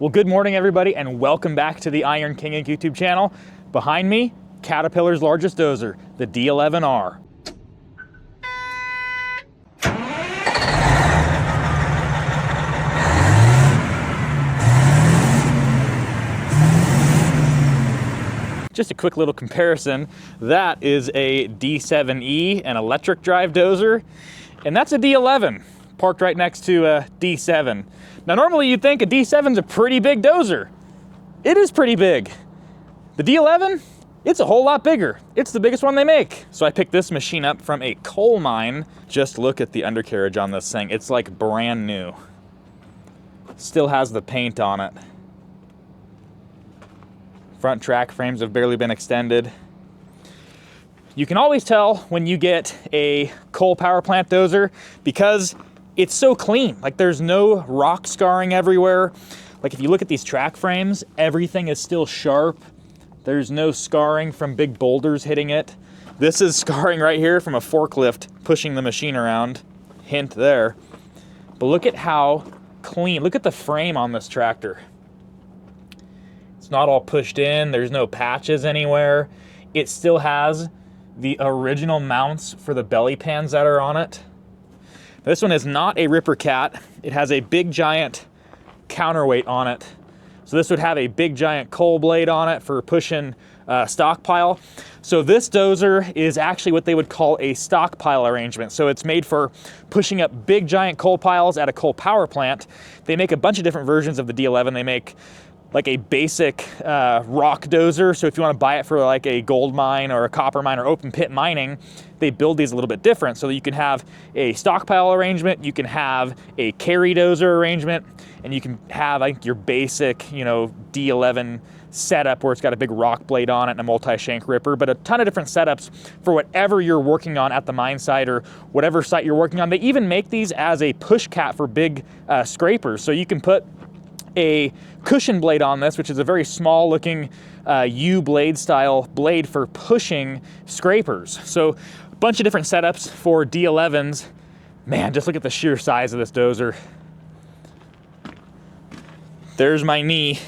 Well, good morning, everybody, and welcome back to the Iron King Inc. YouTube channel. Behind me, Caterpillar's largest dozer, the D11R. Just a quick little comparison. That is a D7E, an electric drive dozer, and that's a D11, parked right next to a D7. Now, normally you'd think a D7's a pretty big dozer. It is pretty big. The D11, it's a whole lot bigger. It's the biggest one they make. So I picked this machine up from a coal mine. Just look at the undercarriage on this thing. It's like brand new. Still has the paint on it. Front track frames have barely been extended. You can always tell when you get a coal power plant dozer because it's so clean. Like, there's no rock scarring everywhere. Like, if you look at these track frames, everything is still sharp. There's no scarring from big boulders hitting it. This is scarring right here from a forklift pushing the machine around. Hint there. But look at how clean. Look at the frame on this tractor. It's not all pushed in. There's no patches anywhere. It still has the original mounts for the belly pans that are on it. This one is not a ripper cat. It has a big giant counterweight on it. So this would have a big giant coal blade on it for pushing stockpile. So this dozer is actually what they would call a stockpile arrangement. So it's made for pushing up big giant coal piles at a coal power plant. They make a bunch of different versions of the D11. They make like a basic rock dozer. So if you want to buy it for like a gold mine or a copper mine or open pit mining, they build these a little bit different. So that you can have a stockpile arrangement, you can have a carry dozer arrangement, and you can have like your basic, D11 setup where it's got a big rock blade on it and a multi-shank ripper, but a ton of different setups for whatever you're working on at the mine site or whatever site you're working on. They even make these as a push cat for big scrapers. So you can put a cushion blade on this, which is a very small looking U blade style blade for pushing scrapers. So a bunch of different setups for D11s. Man, just look at the sheer size of this dozer. There's my knee.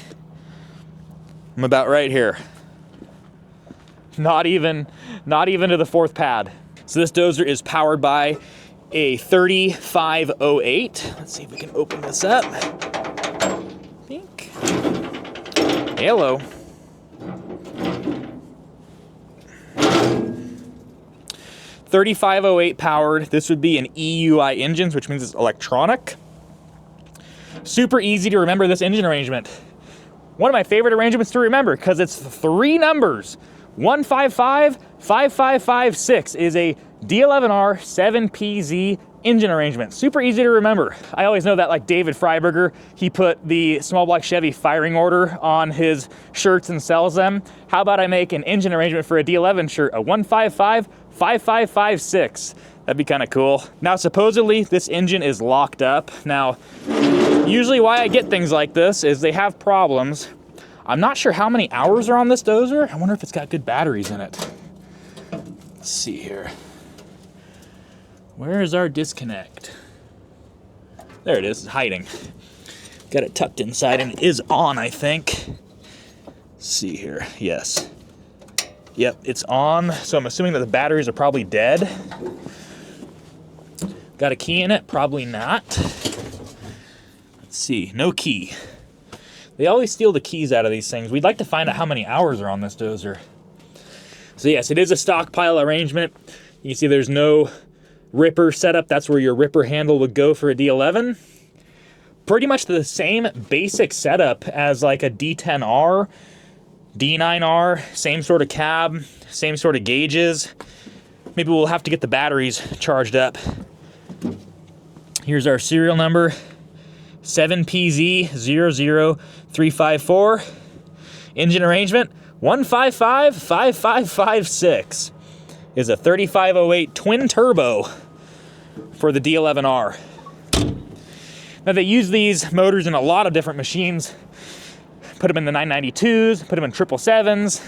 I'm about right here. Not even to the fourth pad. So this dozer is powered by a 3508. Let's see if we can open this up. Hello. 3508 powered. This would be an EUI engines, which means it's electronic. Super easy to remember this engine arrangement. One of my favorite arrangements to remember because it's three numbers. 155 5556 is a D11R 7PZ engine arrangement. Super easy to remember. I always know that, like David Freiberger, he put the small block Chevy firing order on his shirts and sells them. How about I make an engine arrangement for a D11 shirt, a 155 5556. That'd be kind of cool. Now, supposedly this engine is locked up. Now, usually why I get things like this is they have problems. I'm not sure how many hours are on this dozer. I wonder if it's got good batteries in it. Let's see here. Where is our disconnect? There it is, it's hiding. Got it tucked inside and it is on, I think. Let's see here, yes. Yep, it's on, so I'm assuming that the batteries are probably dead. Got a key in it? Probably not. Let's see, no key. They always steal the keys out of these things. We'd like to find out how many hours are on this dozer. So yes, it is a stockpile arrangement. You can see there's no ripper setup. That's where your ripper handle would go for a D11. Pretty much the same basic setup as like a D10R, D9R, same sort of cab, same sort of gauges. Maybe we'll have to get the batteries charged up. Here's our serial number, 7PZ00354. Engine arrangement, 155 5556. Is a 3508 twin turbo for the D11R. Now, they use these motors in a lot of different machines. Put them in the 992s, put them in 777s,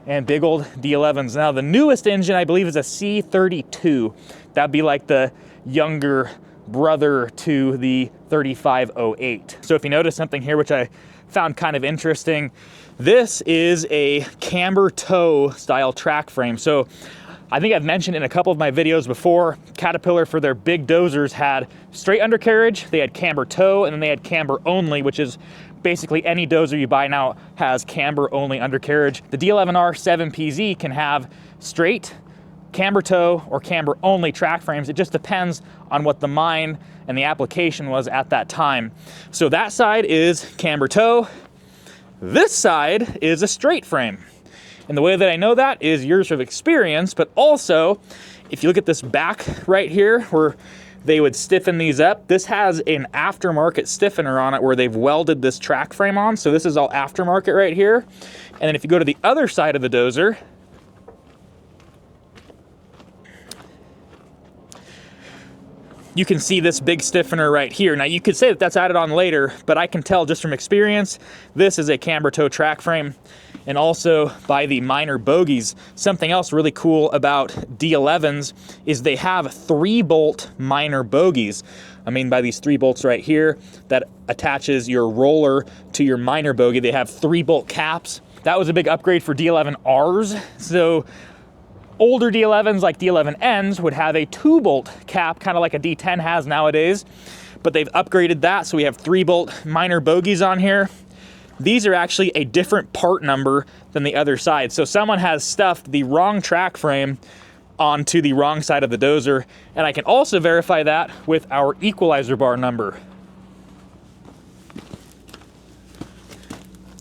and big old D11s. Now, the newest engine, I believe, is a C32. That'd be like the younger brother to the 3508. So if you notice something here, which I found kind of interesting, this is a camber toe style track frame. So I think I've mentioned in a couple of my videos before, Caterpillar for their big dozers had straight undercarriage, they had camber toe, and then they had camber only, which is basically any dozer you buy now has camber only undercarriage. The D11R 7PZ can have straight, camber toe, or camber only track frames. It just depends on what the mine and the application was at that time. So that side is camber toe, this side is a straight frame. And the way that I know that is years of experience, but also if you look at this back right here where they would stiffen these up, this has an aftermarket stiffener on it where they've welded this track frame on. So this is all aftermarket right here. And then if you go to the other side of the dozer, you can see this big stiffener right here. Now you could say that that's added on later, but I can tell just from experience, this is a camber toe track frame. And also by the minor bogies, something else really cool about D11s is they have 3-bolt minor bogies. I mean by these 3 bolts right here that attaches your roller to your minor bogie. They have 3-bolt caps. That was a big upgrade for D11Rs. So older D11s like D11Ns would have a 2-bolt cap, kind of like a D10 has nowadays, but they've upgraded that, so we have 3-bolt minor bogies on here. These are actually a different part number than the other side. So someone has stuffed the wrong track frame onto the wrong side of the dozer, and I can also verify that with our equalizer bar number.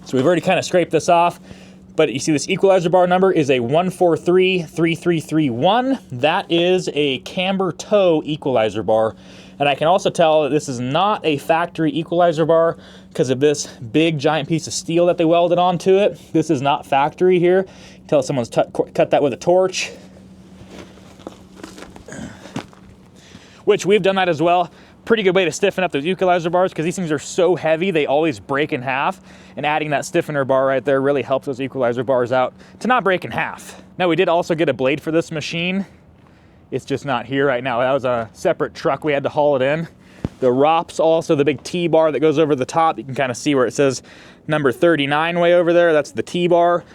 So we've already kind of scraped this off, but you see this equalizer bar number is a 1433331. That is a camber toe equalizer bar. And I can also tell that this is not a factory equalizer bar because of this big giant piece of steel that they welded onto it. This is not factory here. You can tell someone's cut that with a torch. Which we've done that as well. Pretty good way to stiffen up those equalizer bars because these things are so heavy they always break in half, and adding that stiffener bar right there really helps those equalizer bars out to not break in half. Now we did also get a blade for this machine. It's just not here right now. That was a separate truck, we had to haul it in. The ROPS also, the big T-bar that goes over the top, you can kind of see where it says number 39 way over there, that's the T-bar.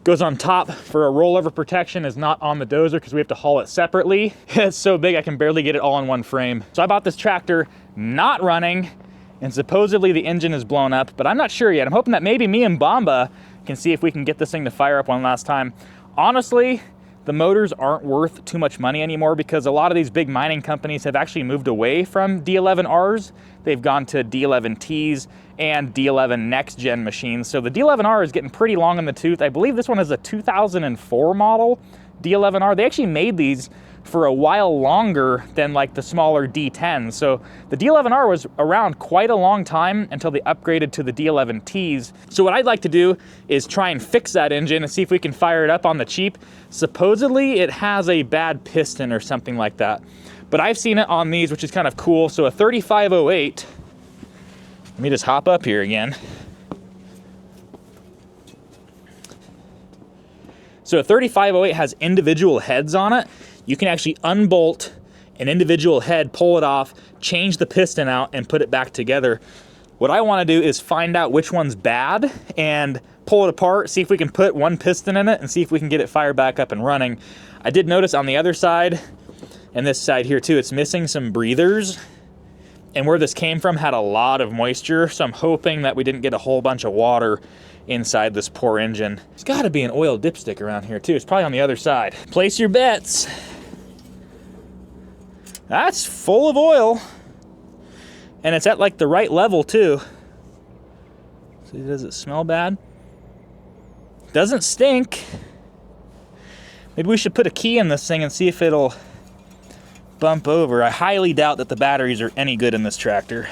Goes on top for a rollover protection, is not on the dozer because we have to haul it separately. It's so big I can barely get it all in one frame. So I bought this tractor not running, and supposedly the engine is blown up, but I'm not sure yet. I'm hoping that maybe me and Bamba can see if we can get this thing to fire up one last time. Honestly, the motors aren't worth too much money anymore because a lot of these big mining companies have actually moved away from D11Rs. They've gone to D11Ts and D11 next gen machines. So the D11R is getting pretty long in the tooth. I believe this one is a 2004 model D11R. They actually made these for a while longer than like the smaller D10s. So the D11R was around quite a long time until they upgraded to the D11Ts. So what I'd like to do is try and fix that engine and see if we can fire it up on the cheap. Supposedly it has a bad piston or something like that, but I've seen it on these, which is kind of cool. So a 3508, let me just hop up here again. So a 3508 has individual heads on it. You can actually unbolt an individual head, pull it off, change the piston out, and put it back together. What I want to do is find out which one's bad and pull it apart, see if we can put one piston in it and see if we can get it fired back up and running. I did notice on the other side, and this side here too, it's missing some breathers. And where this came from had a lot of moisture, so I'm hoping that we didn't get a whole bunch of water inside this poor engine. There's got to be an oil dipstick around here too. It's probably on the other side. Place your bets. That's full of oil. And it's at like the right level too. See, does it smell bad? Doesn't stink. Maybe we should put a key in this thing and see if it'll bump over. I highly doubt that the batteries are any good in this tractor.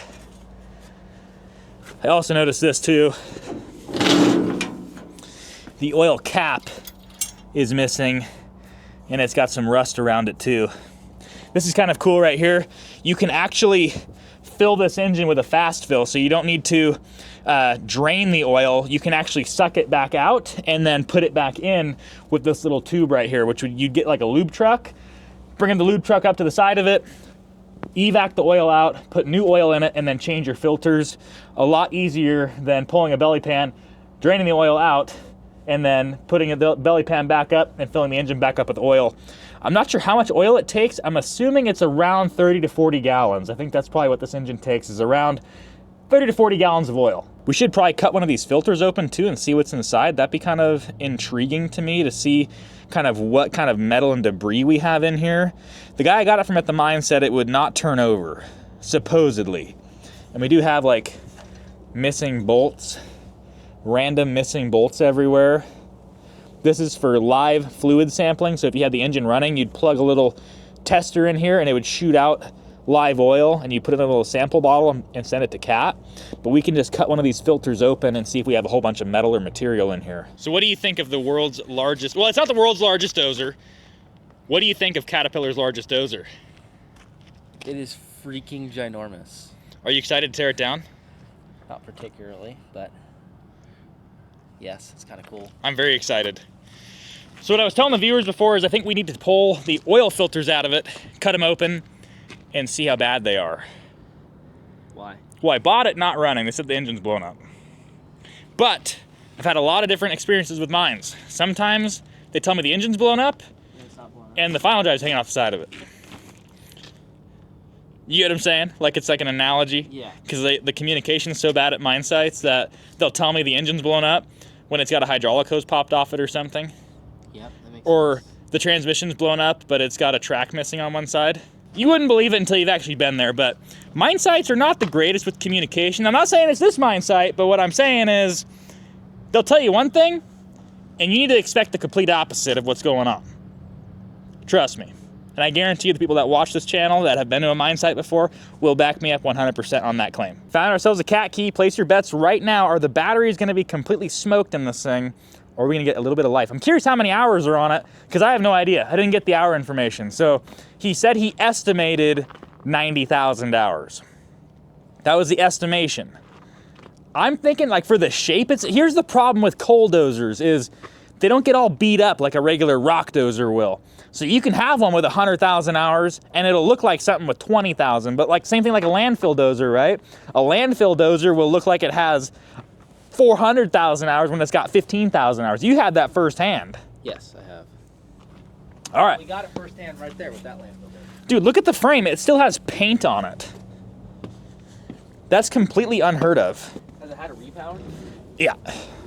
I also noticed this too. The oil cap is missing and it's got some rust around it too. This is kind of cool right here. You can actually fill this engine with a fast fill, so you don't need to drain the oil. You can actually suck it back out and then put it back in with this little tube right here, which you'd get like a lube truck. Bringing the lube truck up to the side of it, evac the oil out, put new oil in it, and then change your filters. A lot easier than pulling a belly pan, draining the oil out, and then putting a belly pan back up and filling the engine back up with oil. I'm not sure how much oil it takes. I'm assuming it's around 30 to 40 gallons. I think that's probably what this engine takes, is around 30 to 40 gallons of oil. We should probably cut one of these filters open too and see what's inside. That'd be kind of intriguing to me to see kind of what kind of metal and debris we have in here. The guy I got it from at the mine said it would not turn over, supposedly. And we do have like missing bolts, random missing bolts everywhere. This is for live fluid sampling, so if you had the engine running, you'd plug a little tester in here and it would shoot out live oil, and you put it in a little sample bottle and send it to Cat. But we can just cut one of these filters open and see if we have a whole bunch of metal or material in here. So what do you think of the world's largest, well, it's not the world's largest dozer. What do you think of Caterpillar's largest dozer? It is freaking ginormous. Are you excited to tear it down? Not particularly, but yes, it's kind of cool. I'm very excited. So what I was telling the viewers before is I think we need to pull the oil filters out of it, cut them open, and see how bad they are. Why? Well, I bought it not running. They said the engine's blown up. But I've had a lot of different experiences with mines. Sometimes they tell me the engine's blown up, It's not blown up. and the final drive's hanging off the side of it. You get what I'm saying? Like it's like an analogy? Yeah. Because the communication's so bad at mine sites that they'll tell me the engine's blown up when it's got a hydraulic hose popped off it or something. Yep, that makes Or sense. the transmission's blown up, but it's got a track missing on one side. You wouldn't believe it until you've actually been there, but mine sites are not the greatest with communication. I'm not saying it's this mine site, but what I'm saying is they'll tell you one thing, and you need to expect the complete opposite of what's going on. Trust me. And I guarantee you the people that watch this channel that have been to a mine site before will back me up 100% on that claim. Found ourselves a Cat key. Place your bets right now. Are the batteries going to be completely smoked in this thing, or are we going to get a little bit of life? I'm curious how many hours are on it, because I have no idea. I didn't get the hour information. So he said he estimated 90,000 hours. That was the estimation. I'm thinking like for the shape, here's the problem with coal dozers is they don't get all beat up like a regular rock dozer will. So you can have one with 100,000 hours and it'll look like something with 20,000, but like same thing like a landfill dozer, right? A landfill dozer will look like it has 400,000 hours when it's got 15,000 hours. You had that firsthand. Yes, I have. All right. We got it firsthand right there with that landfill dozer. Dude, look at the frame. It still has paint on it. That's completely unheard of. Has it had a repower? Yeah,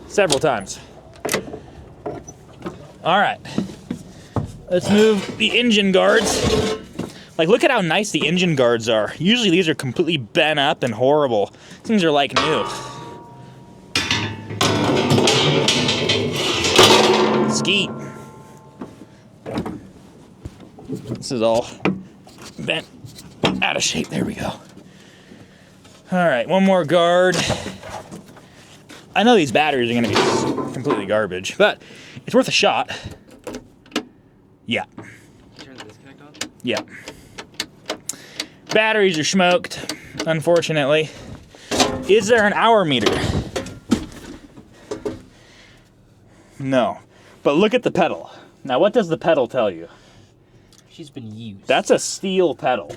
several times. All right, let's move the engine guards. Like, look at how nice the engine guards are. Usually these are completely bent up and horrible. Things are like new. Skeet. This is all bent out of shape. There we go. All right, one more guard. I know these batteries are gonna be completely garbage, but it's worth a shot. Yeah. Turn the disconnect on? Yeah. Batteries are smoked, unfortunately. Is there an hour meter? No. But look at the pedal. Now, what does the pedal tell you? She's been used. That's a steel pedal.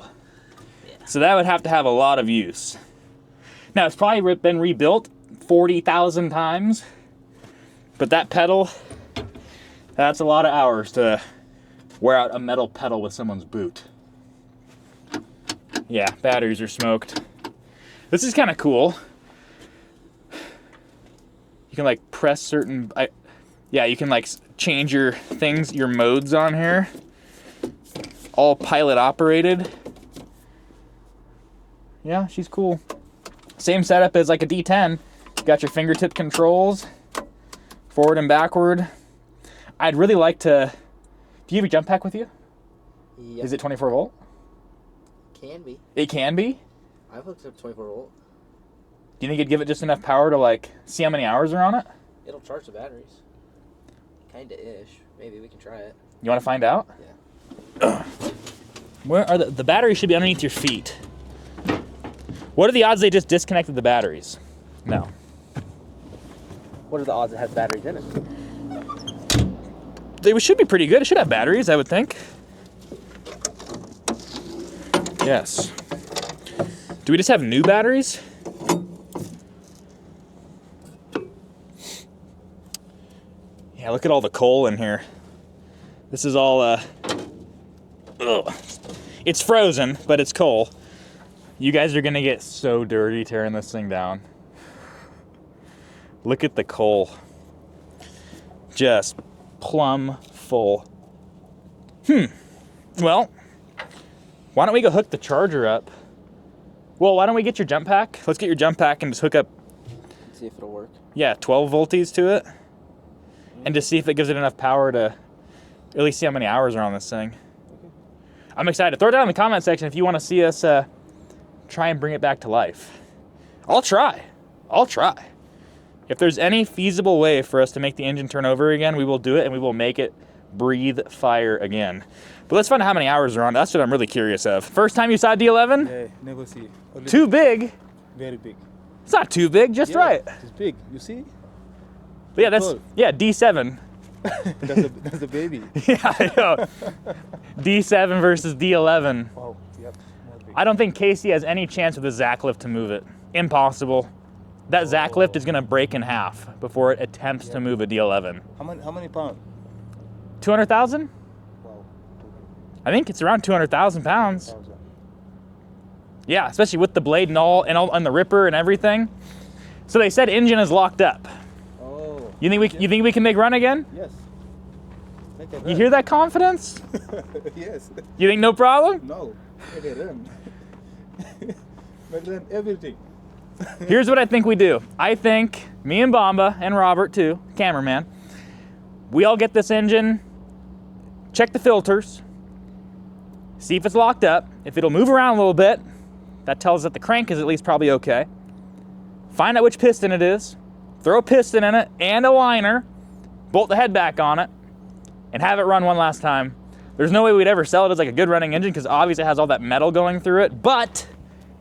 Yeah. So that would have to have a lot of use. Now, it's probably been rebuilt 40,000 times, but that pedal, that's a lot of hours to wear out a metal pedal with someone's boot. Yeah, batteries are smoked. This is kind of cool. You can like press certain, yeah, you can like change your things, your modes on here. All pilot operated. Yeah, she's cool. Same setup as like a D10. Got your fingertip controls, forward and backward. I'd really like to, do you have your jump pack with you? Yep. Is it 24 volt? Can be. It can be? I've hooked up 24 volt. Do you think it'd give it just enough power to like see how many hours are on it? It'll charge the batteries. Kinda-ish. Maybe we can try it. You want to find out? Yeah. Where are the batteries should be underneath your feet. What are the odds they just disconnected the batteries? No. What are the odds it has batteries in it? They should be pretty good. It should have batteries, I would think. Yes. Do we just have new batteries? Yeah, look at all the coal in here. This is all, ugh. It's frozen, but it's coal. You guys are gonna get so dirty tearing this thing down. Look at the coal. Just plumb full. Well, why don't we go hook the charger up? Well, why don't we get your jump pack? Let's get your jump pack and just hook up. See if it'll work. Yeah, 12 volties to it. And just see if it gives it enough power to at least see how many hours are on this thing. Okay. I'm excited. Throw it down in the comment section if you want to see us try and bring it back to life. I'll try. If there's any feasible way for us to make the engine turn over again, we will do it and we will make it breathe fire again. But let's find out how many hours are on. That's what I'm really curious of. First time you saw D11? Yeah, never see. Only Too big? very big. It's not too big, just right. It's big. You see? But yeah, that's, Cool. yeah, D7. That's the baby. Yeah, I know. D7 versus D11. Wow. Yep. More big. I don't think Casey has any chance with a Zack lift to move it. Impossible. That Zack lift is going to break in half before it attempts to move a D11. How many pounds? 200,000? Wow. I think it's around 200,000 pounds. 200,000. Yeah, especially with the blade and all and the ripper and everything. So they said engine is locked up. Oh. You think we can make run again? Yes. Make a You run. hear that confidence? Yes. You think no problem? No. Make a run. Make run everything. Here's what I think we do. I think me and Bamba and Robert too, cameraman, we all get this engine, check the filters, see if it's locked up. If it'll move around a little bit, that tells us that the crank is at least probably okay. Find out which piston it is, throw a piston in it and a liner, bolt the head back on it, and have it run one last time. There's no way we'd ever sell it as like a good running engine because obviously it has all that metal going through it, but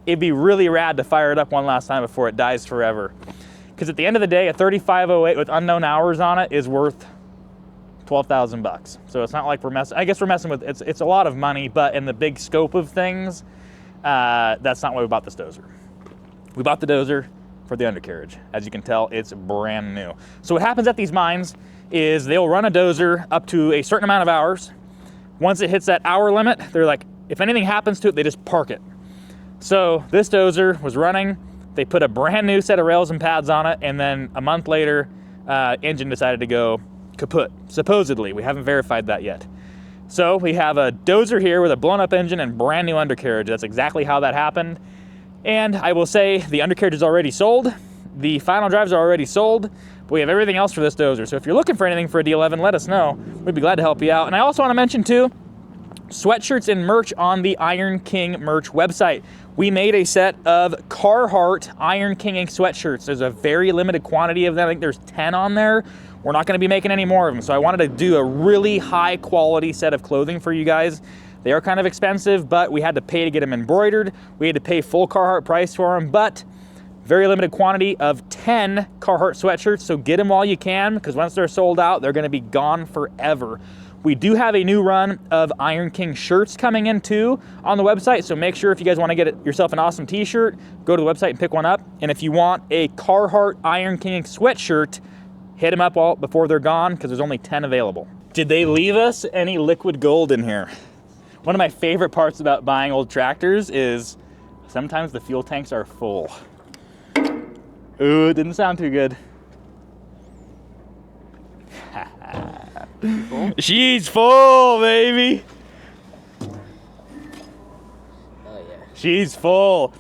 it'd be really rad to fire it up one last time before it dies forever. Because at the end of the day, a 3508 with unknown hours on it is worth 12,000 bucks. So it's not like we're messing, I guess we're messing with, it's a lot of money, but in the big scope of things, that's not why we bought this Dozer. We bought the Dozer for the undercarriage. As you can tell, it's brand new. So what happens at these mines is they'll run a Dozer up to a certain amount of hours. Once it hits that hour limit, they're like, if anything happens to it, they just park it. So this Dozer was running, they put a brand new set of rails and pads on it, and then a month later, engine decided to go kaput, supposedly. We haven't verified that yet. So we have a Dozer here with a blown up engine and brand new undercarriage. That's exactly how that happened. And I will say the undercarriage is already sold, the final drives are already sold, but we have everything else for this Dozer. So if you're looking for anything for a D11, let us know. We'd be glad to help you out. And I also want to mention too, sweatshirts and merch on the Iron King merch website. We made a set of Carhartt Iron King ink sweatshirts. There's a very limited quantity of them. I think there's 10 on there. We're not gonna be making any more of them. So I wanted to do a really high quality set of clothing for you guys. They are kind of expensive, but we had to pay to get them embroidered. We had to pay full Carhartt price for them, but very limited quantity of 10 Carhartt sweatshirts. So get them while you can, because once they're sold out, they're gonna be gone forever. We do have a new run of Iron King shirts coming in too on the website, so make sure if you guys want to get yourself an awesome t-shirt, go to the website and pick one up. And if you want a Carhartt Iron King sweatshirt, hit them up before they're gone because there's only 10 available. Did they leave us any liquid gold in here? One of my favorite parts about buying old tractors is sometimes the fuel tanks are full. Ooh, it didn't sound too good. Full? She's full, baby. Oh yeah. She's full.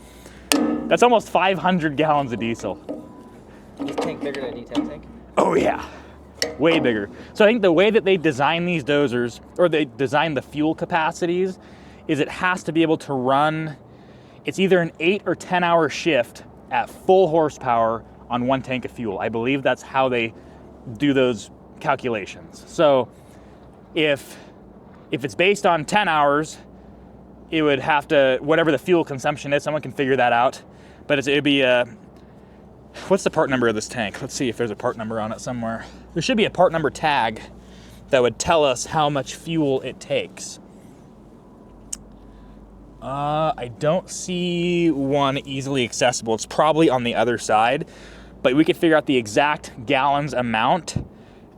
That's almost 500 gallons of diesel. Is this tank bigger than a D10 tank? Oh yeah, way bigger. So I think the way that they design these Dozers, or they design the fuel capacities, is it has to be able to run, it's either an 8 or 10 hour shift at full horsepower on one tank of fuel. I believe that's how they do those calculations. So if it's based on 10 hours, it would have to, whatever the fuel consumption is, someone can figure that out. But it'd be what's the part number of this tank? Let's see if there's a part number on it somewhere. There should be a part number tag that would tell us how much fuel it takes. I don't see one easily accessible. It's probably on the other side, but we could figure out the exact gallons amount,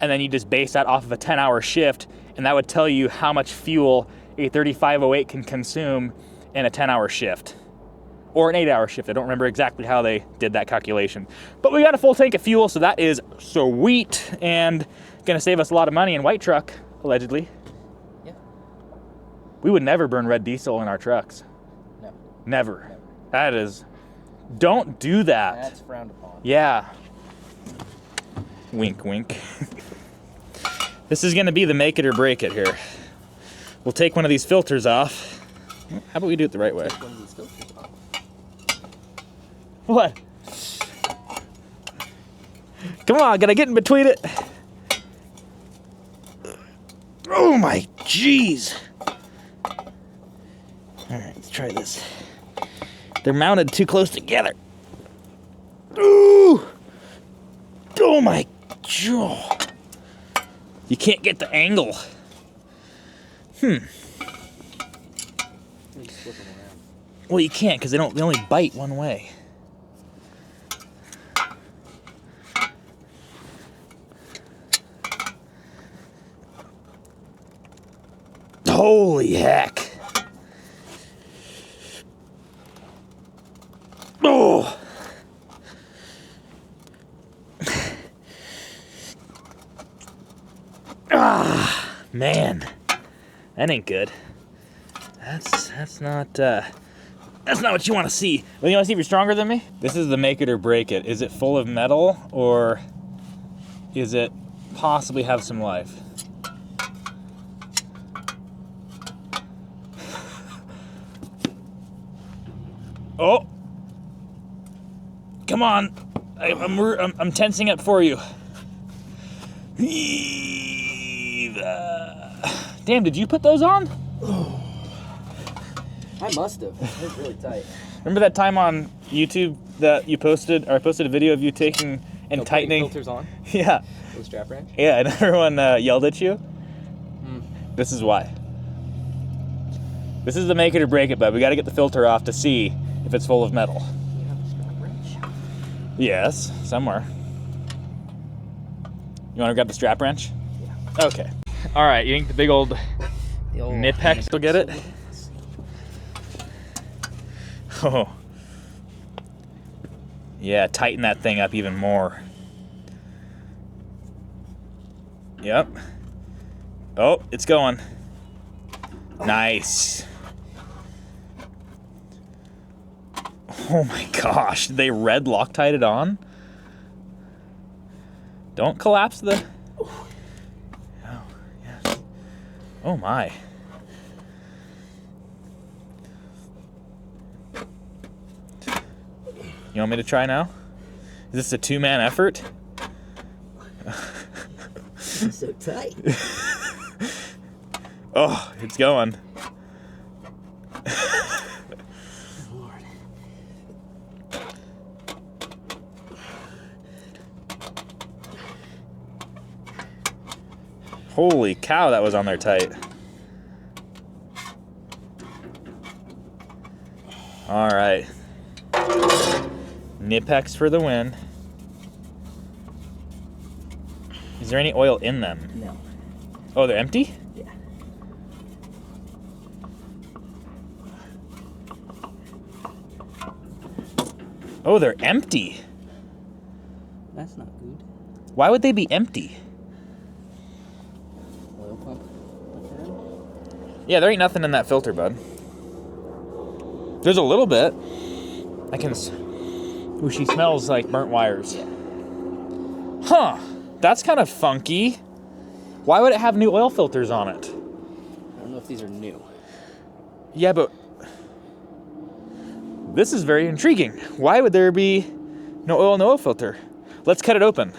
and then you just base that off of a 10-hour shift, and that would tell you how much fuel a 3508 can consume in a 10-hour shift. Or an 8-hour shift. I don't remember exactly how they did that calculation. But we got a full tank of fuel, so that is sweet, and gonna save us a lot of money in white truck, allegedly. Yeah. We would never burn red diesel in our trucks. No. Never. That is, don't do that. That's frowned upon. Yeah. Wink, wink. This is gonna be the make it or break it here. We'll take one of these filters off. How about we do it the right way? Take one of these filters off. What? Come on, gotta get in between it. Oh my jeez. All right, let's try this. They're mounted too close together. Ooh! Oh my jaw. You can't get the angle. You just flip them around. Well, you can't because they only bite one way. Holy heck. Oh. Ah, man. That ain't good. That's not what you want to see. Well, you want to see if you're stronger than me? This is the make it or break it. Is it full of metal, or is it possibly have some life? Oh, come on! I'm tensing up for you. Damn, did you put those on? I must have. They're really tight. Remember that time on YouTube that you posted, or I posted a video of you taking and tightening filters on? Yeah. With a strap wrench? Yeah, and everyone yelled at you? This is why. This is the make it or break it, bud. We gotta get the filter off to see if it's full of metal. You have a strap wrench? Yes, somewhere. You wanna grab the strap wrench? Yeah. Okay. All right, you think the big old The old nip hex will get it? Oh. Yeah, tighten that thing up even more. Yep. Oh, it's going. Nice. Oh my gosh, they red Loctite it on? Don't collapse the... Oh, yes. Oh my. You want me to try now? Is this a two-man effort? It's so tight. Oh, it's going. Lord. Holy cow, that was on there tight. All right. Nipex for the win. Is there any oil in them? No. Oh, they're empty? Yeah. Oh, they're empty. That's not good. Why would they be empty? Oil pump. Yeah, there ain't nothing in that filter, bud. There's a little bit. I can... Ooh, she smells like burnt wires. Yeah. Huh. That's kind of funky. Why would it have new oil filters on it? I don't know if these are new. Yeah, but... This is very intriguing. Why would there be no oil filter? Let's cut it open.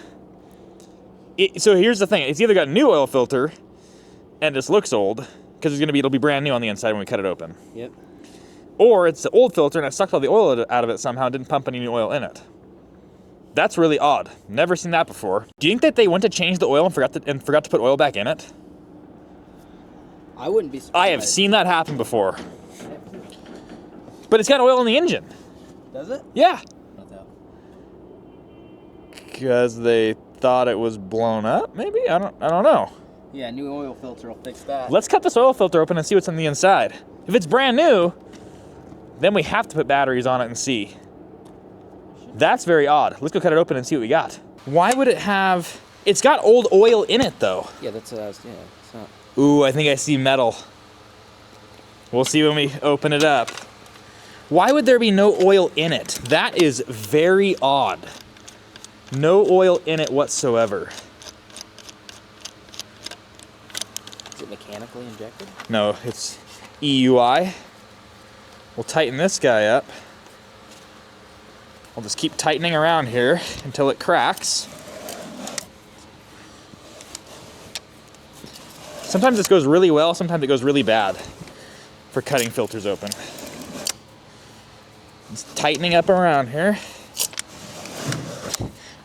So here's the thing. It's either got a new oil filter and this looks old, because it'll be brand new on the inside when we cut it open. Yep. Or it's the old filter and it sucked all the oil out of it somehow and didn't pump any new oil in it. That's really odd. Never seen that before. Do you think that they went to change the oil and forgot to put oil back in it? I wouldn't be surprised. I have seen that happen before. But it's got oil in the engine. Does it? Yeah. Not that. Because they thought it was blown up, maybe? I don't know. Yeah, new oil filter will fix that. Let's cut this oil filter open and see what's on the inside. If it's brand new, then we have to put batteries on it and see. That's very odd. Let's go cut it open and see what we got. Why would it have... It's got old oil in it, though. Yeah, that's what I was... Yeah, it's not... Ooh, I think I see metal. We'll see when we open it up. Why would there be no oil in it? That is very odd. No oil in it whatsoever. Is it mechanically injected? No, it's EUI. We'll tighten this guy up. I'll just keep tightening around here until it cracks. Sometimes this goes really well, sometimes it goes really bad for cutting filters open. Just tightening up around here.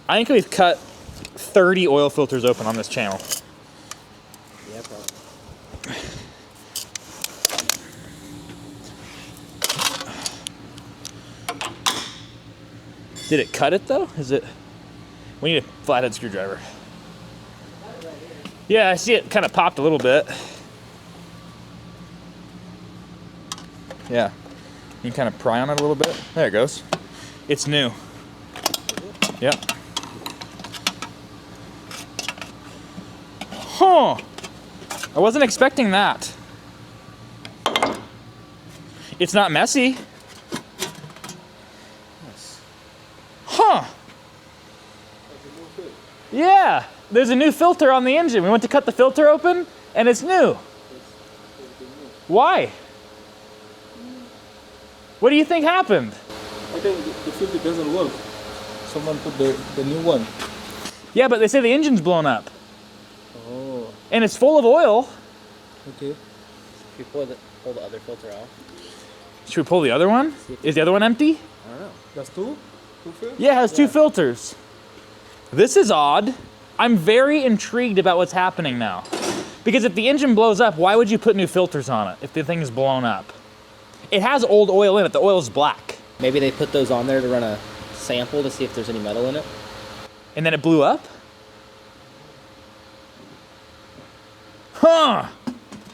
I think we've cut 30 oil filters open on this channel. Yeah, probably. Did it cut it though? Is it? We need a flathead screwdriver. Yeah, I see it kind of popped a little bit. Yeah. You can kind of pry on it a little bit. There it goes. It's new. Yep. Huh. I wasn't expecting that. It's not messy. Huh. Yeah, there's a new filter on the engine. We went to cut the filter open, and it's new. Why? What do you think happened? I think the filter doesn't work. Someone put the new one. Yeah, but they say the engine's blown up. Oh, And it's full of oil. okay. If you pull the other filter off. Should we pull the other one? Is the other one empty? I don't know. That's two? Two filters? Yeah, it has two filters. This is odd. I'm very intrigued about what's happening now. Because if the engine blows up, why would you put new filters on it if the thing is blown up? It has old oil in it. The oil is black. Maybe they put those on there to run a sample to see if there's any metal in it. And then it blew up? Huh.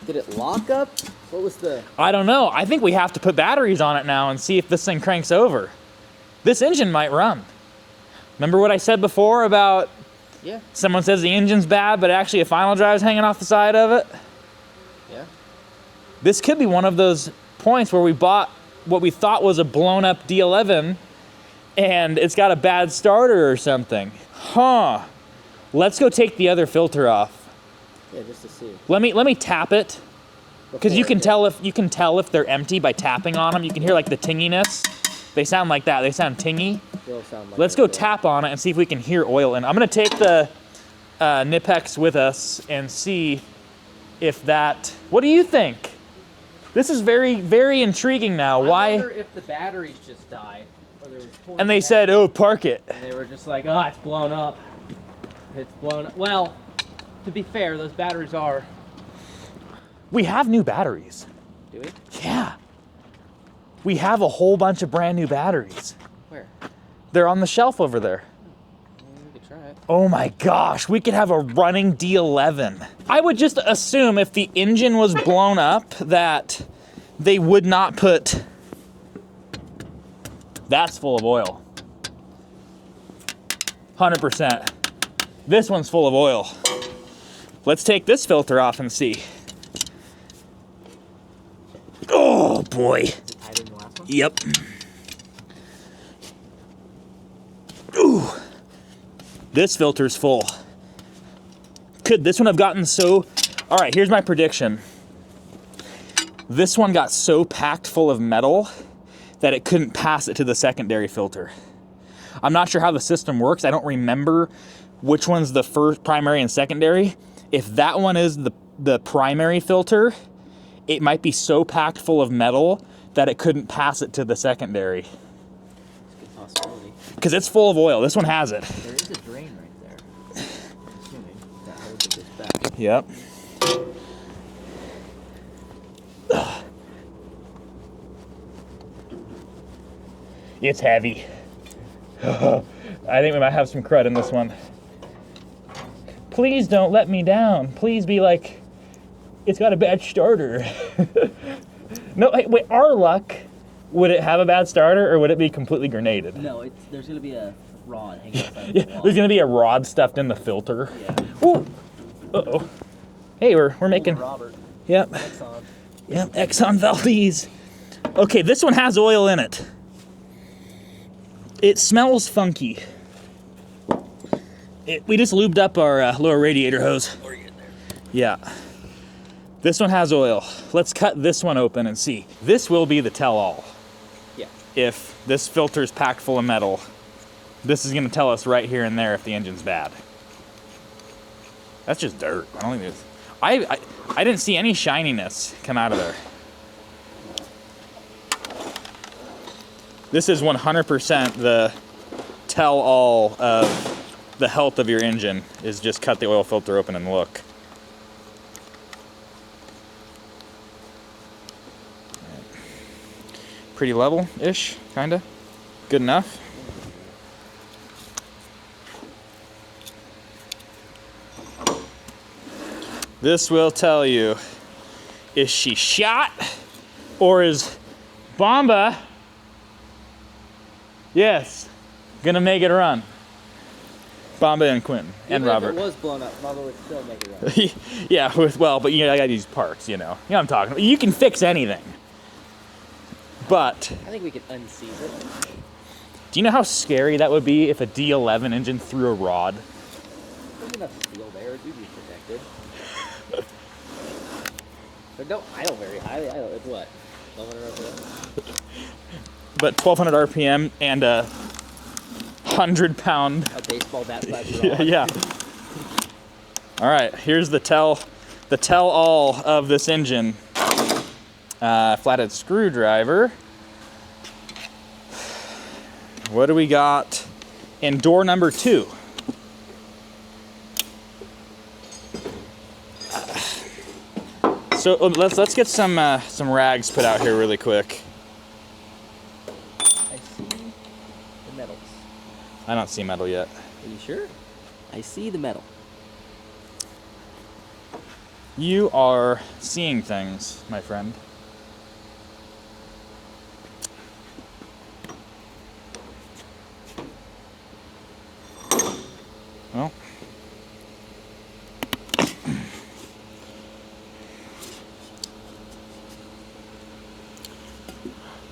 Did it lock up? What was the... I don't know. I think we have to put batteries on it now and see if this thing cranks over. This engine might run. Remember what I said before about Yeah. someone says the engine's bad, but actually a final drive's hanging off the side of it? Yeah. This could be one of those points where we bought what we thought was a blown up D11 and it's got a bad starter or something. Huh. Let's go take the other filter off. Yeah, just to see. Let me tap it. Because you can Before tell if they're empty by tapping on them. You can hear like the tinginess. They sound like that. They sound tingy. They'll sound like Let's that, go yeah. tap on it and see if we can hear oil in. I'm gonna take the Nipex with us and see if that. What do you think? This is very, very intriguing now. I Why? wonder if the batteries just died. Or there was pulling And they back, said, "Oh, park it." and they were just like, oh, it's blown up. It's blown up. Well, to be fair, those batteries are. We have new batteries. Do we? Yeah. We have a whole bunch of brand new batteries. Where? They're on the shelf over there. We could try it. Oh my gosh, we could have a running D11. I would just assume if the engine was blown up that they would not put... That's full of oil. 100%. This one's full of oil. Let's take this filter off and see. Oh boy. Is it tighter than the last one? Yep. Ooh. This filter's full. Could this one have gotten so... All right, here's my prediction. This one got so packed full of metal that it couldn't pass it to the secondary filter. I'm not sure how the system works. I don't remember which one's the first primary and secondary. If that one is the primary filter, it might be so packed full of metal that it couldn't pass it to the secondary. It's a good possibility. Because it's full of oil. This one has it. There is a drain right there. I'm assuming that holds it back. Yep. It's heavy. I think we might have some crud in this one. Please don't let me down. Please be like, it's got a bad starter. No, wait, our luck, would it have a bad starter or would it be completely grenaded? No, there's gonna be a rod hanging outside Yeah, the wall. there's gonna be a rod stuffed in the filter. Yeah. Ooh. Uh-oh. Hey, we're making, Robert. yep, Exxon. yep, Exxon Valdez. Okay, this one has oil in it. It smells funky. We just lubed up our lower radiator hose. Or you get there. Yeah. This one has oil. Let's cut this one open and see. This will be the tell-all. Yeah. If this filter's packed full of metal, this is gonna tell us right here and there if the engine's bad. That's just dirt. I don't think it's... I didn't see any shininess come out of there. This is 100% the tell-all of the health of your engine, is just cut the oil filter open and look. Pretty level-ish, kinda. Good enough. This will tell you, is she shot or is Bomba, yes, gonna make it run? Bomba and Quentin and Even Robert. If it was blown up, Mama would still make it run. Yeah, well, but I gotta use parts, you know. You know what I'm talking about. You can fix anything. But, I think we could unseize it. do you know how scary that would be if a D11 engine threw a rod? There's enough steel there, it'd be protected. But no, I don't very highly. I don't. It's what? 1,200 RPM? But 1,200 RPM and a 100-pound. A baseball bat size Yeah, rod. yeah. All right, here's the tell-all of this engine. Flathead screwdriver. What do we got in door number 2? So let's get some rags put out here really quick. I see the metals. I don't see metal yet. Are you sure? I see the metal. You are seeing things, my friend. Well.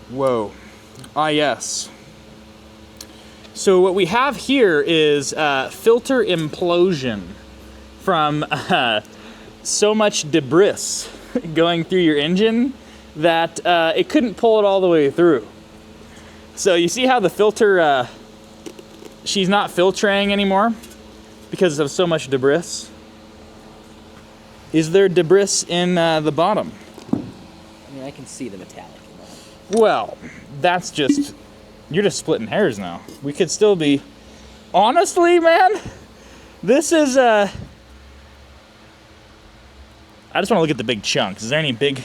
Whoa. Ah, yes. So what we have here is filter implosion from so much debris going through your engine that it couldn't pull it all the way through. So you see how the filter, she's not filtering anymore because of so much debris? Is there debris in the bottom? I mean, I can see the metallic in that. Well, that's just, you're just splitting hairs now. We could still be, honestly, man, this is, I just want to look at the big chunks. Is there any big,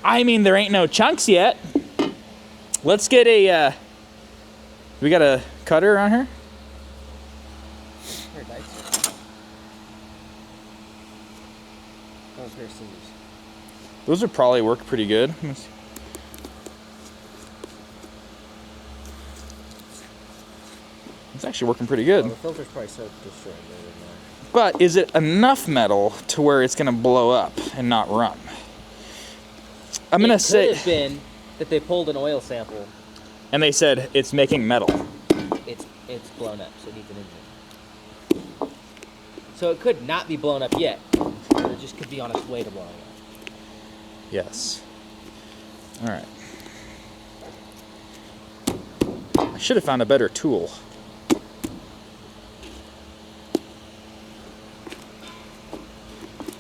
I mean, there ain't no chunks yet. Let's get a, we got a cutter on here? Very nice. That was very scissors. Those would probably work pretty good. Let me see. It's actually working pretty good. Well, the filter's probably so destroyed right in there. But is it enough metal to where it's gonna blow up and not run? I'm gonna say, It could have been that they pulled an oil sample. and they said it's making metal. It's blown up, so it needs an engine. So it could not be blown up yet. Or it just could be on its way to blowing up. Yes. All right. I should have found a better tool.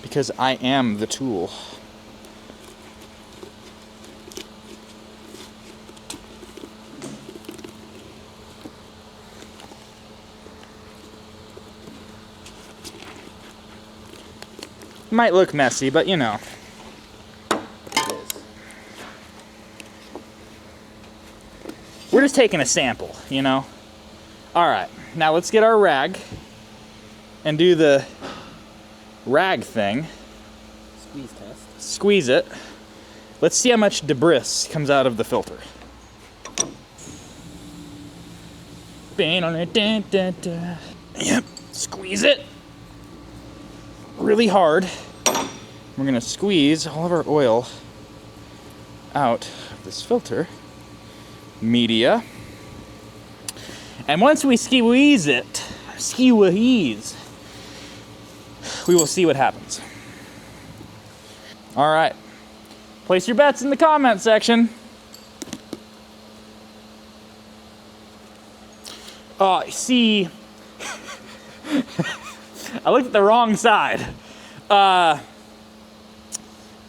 Because I am the tool. Might look messy, but you know. It is. We're just taking a sample, you know? All right, now let's get our rag and do the rag thing. Squeeze test. Squeeze it. Let's see how much debris comes out of the filter. Yep, squeeze it really hard. We're gonna squeeze all of our oil out of this filter media. And once we squeeze it, we will see what happens. All right, place your bets in the comment section. Oh, see, I looked at the wrong side.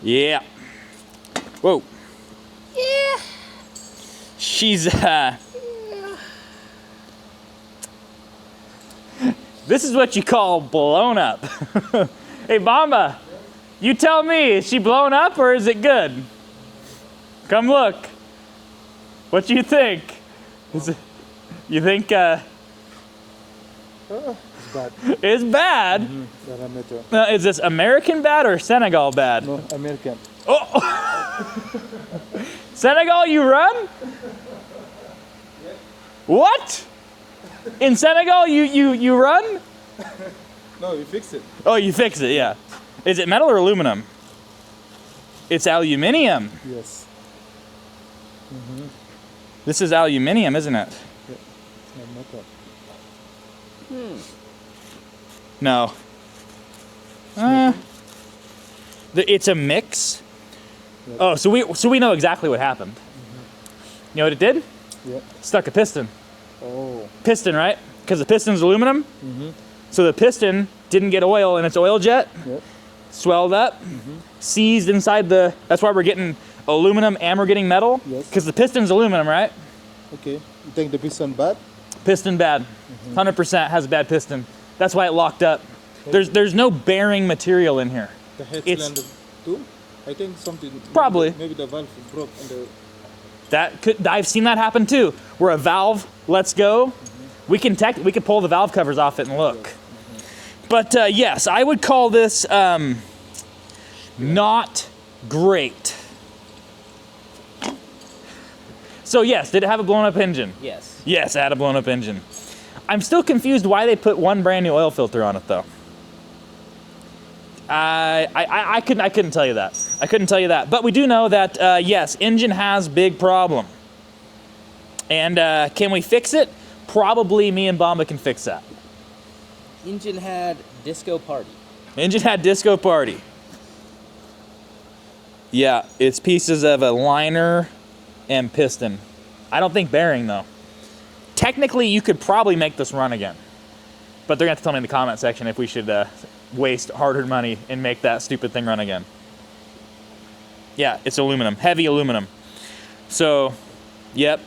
Yeah. Whoa. Yeah. She's, this is what you call blown up. Hey, Bamba, you tell me, is she blown up or is it good? Come look. What do you think? You think, It's bad. it's bad? Parameter. Is this American bad or Senegal bad? No, American. Oh! Senegal, you run? What? In Senegal, you run? No, you fix it. Oh, you fix it, yeah. Is it metal or aluminum? It's aluminium. Yes. This is aluminium, isn't it? It's not metal. No. It's a mix. Yep. Oh, so we know exactly what happened. You know what it did? Yep. Stuck a piston. Oh. Piston, right? Because the piston's aluminum. So the piston didn't get oil in its oil jet. Yep. Swelled up, seized inside the. That's why we're getting aluminum and we're getting metal. Yes. Because the piston's aluminum, right? Okay. You think the piston bad? Piston bad. 100% has a bad piston. That's why it locked up. There's no bearing material in here. The head It's- cylinder too? I think something. Probably. Maybe the valve broke and the. That could. I've seen that happen too, where a valve lets go. We can pull the valve covers off it and look. But yes, I would call this not great. So yes, did it have a blown up engine? Yes. Yes, it had a blown up engine. I'm still confused why they put one brand new oil filter on it though. I couldn't tell you that. I couldn't tell you that. But we do know that yes, engine has big problem. And can we fix it? Probably me and Bamba can fix that. Engine had disco party. Engine had disco party. Yeah, it's pieces of a liner and piston. I don't think bearing though. Technically, you could probably make this run again. But they're gonna have to tell me in the comment section if we should waste hard-earned money and make that stupid thing run again. Yeah, it's aluminum, heavy aluminum. So, yep,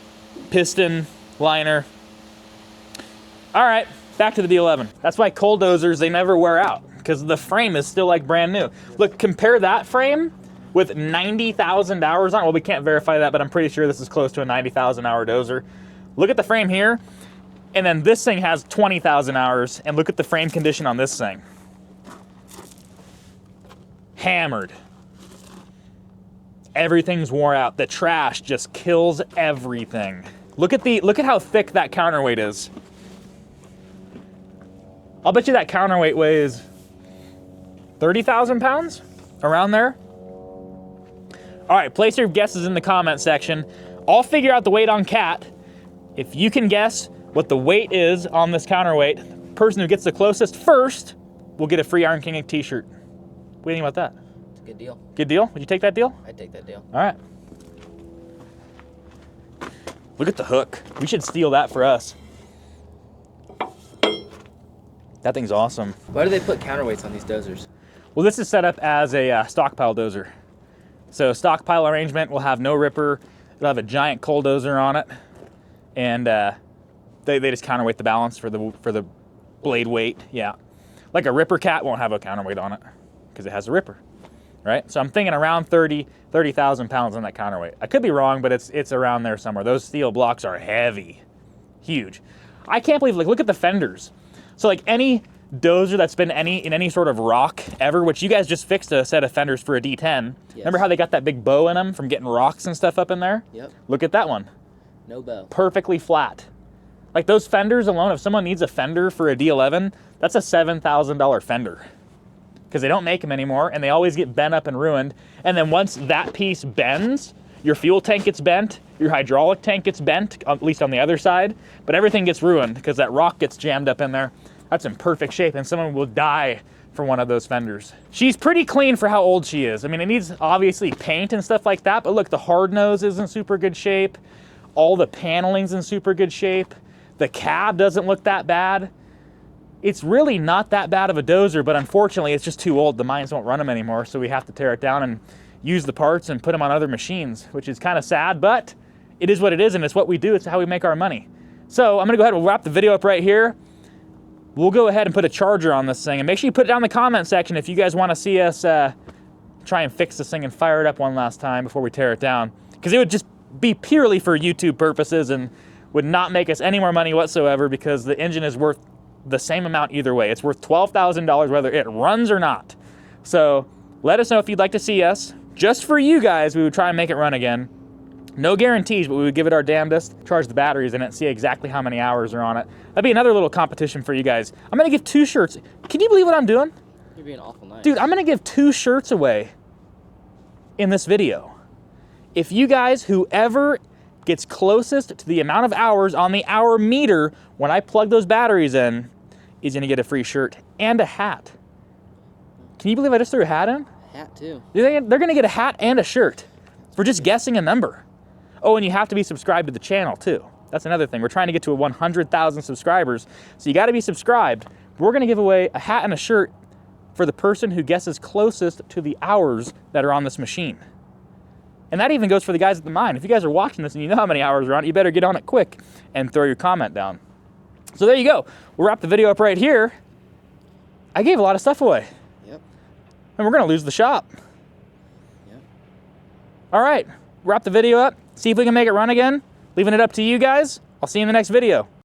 piston, liner. All right, back to the D11. That's why coal dozers, they never wear out because the frame is still like brand new. Look, compare that frame with 90,000 hours on it. Well, we can't verify that, but I'm pretty sure this is close to a 90,000 hour dozer. Look at the frame here, and then this thing has 20,000 hours, and look at the frame condition on this thing. Hammered. Everything's wore out. The trash just kills everything. Look at how thick that counterweight is. I'll bet you that counterweight weighs 30,000 pounds, around there. All right, place your guesses in the comment section. I'll figure out the weight on Cat. If you can guess what the weight is on this counterweight, the person who gets the closest first will get a free Iron King t-shirt. What do you think about that? It's a good deal. Good deal? Would you take that deal? I'd take that deal. All right. Look at the hook. We should steal that for us. That thing's awesome. Why do they put counterweights on these dozers? Well, this is set up as a stockpile dozer. So stockpile arrangement will have no ripper. It'll have a giant coal dozer on it, and they just counterweight the balance for the blade weight. Yeah, like a ripper cat won't have a counterweight on it. because it has a ripper, right? So I'm thinking around 30,000 pounds on that counterweight. I could be wrong, but it's around there somewhere. Those steel blocks are heavy, huge. I can't believe, like, look at the fenders. So like any Dozer that's been in any sort of rock ever, which you guys just fixed a set of fenders for a D10. Yes. Remember how they got that big bow in them from getting rocks and stuff up in there? Yep. Look at that one. No bow. Perfectly flat. Like those fenders alone, if someone needs a fender for a D11, that's a $7,000 fender. Because they don't make them anymore, and they always get bent up and ruined. And then once that piece bends, your fuel tank gets bent, your hydraulic tank gets bent, at least on the other side, but everything gets ruined because that rock gets jammed up in there. That's in perfect shape, and someone will die for one of those fenders. She's pretty clean for how old she is. I mean, it needs obviously paint and stuff like that, but look, the hard nose is in super good shape. All the paneling's in super good shape. The cab doesn't look that bad. It's really not that bad of a Dozer, but unfortunately it's just too old. The mines won't run them anymore, so we have to tear it down and use the parts and put them on other machines, which is kind of sad, but it is what it is, and it's what we do. It's how we make our money. So I'm gonna go ahead and wrap the video up right here. We'll go ahead and put a charger on this thing, and make sure you put it down in the comment section if you guys want to see us try and fix this thing and fire it up one last time before we tear it down, because it would just be purely for YouTube purposes and would not make us any more money whatsoever, because the engine is worth the same amount either way. It's worth $12,000 whether it runs or not. So let us know if you'd like to see us. Just for you guys, we would try and make it run again. No guarantees, but we would give it our damnedest, charge the batteries in it, see exactly how many hours are on it. That'd be another little competition for you guys. I'm gonna give 2 shirts. Can you believe what I'm doing? You're being awful nice. Dude, I'm gonna give 2 shirts away in this video. If you guys, whoever gets closest to the amount of hours on the hour meter when I plug those batteries in, is gonna get a free shirt and a hat. Can you believe I just threw a hat in? Hat too. They're gonna get a hat and a shirt for just guessing a number. Oh, and you have to be subscribed to the channel too. That's another thing. We're trying to get to 100,000 subscribers, so you gotta be subscribed. We're gonna give away a hat and a shirt for the person who guesses closest to the hours that are on this machine. And that even goes for the guys at the mine. If you guys are watching this and you know how many hours are on it, you better get on it quick and throw your comment down. So there you go. We'll wrap the video up right here. I gave a lot of stuff away. Yep. And we're gonna lose the shop. Yep. All right, wrap the video up. See if we can make it run again. Leaving it up to you guys. I'll see you in the next video.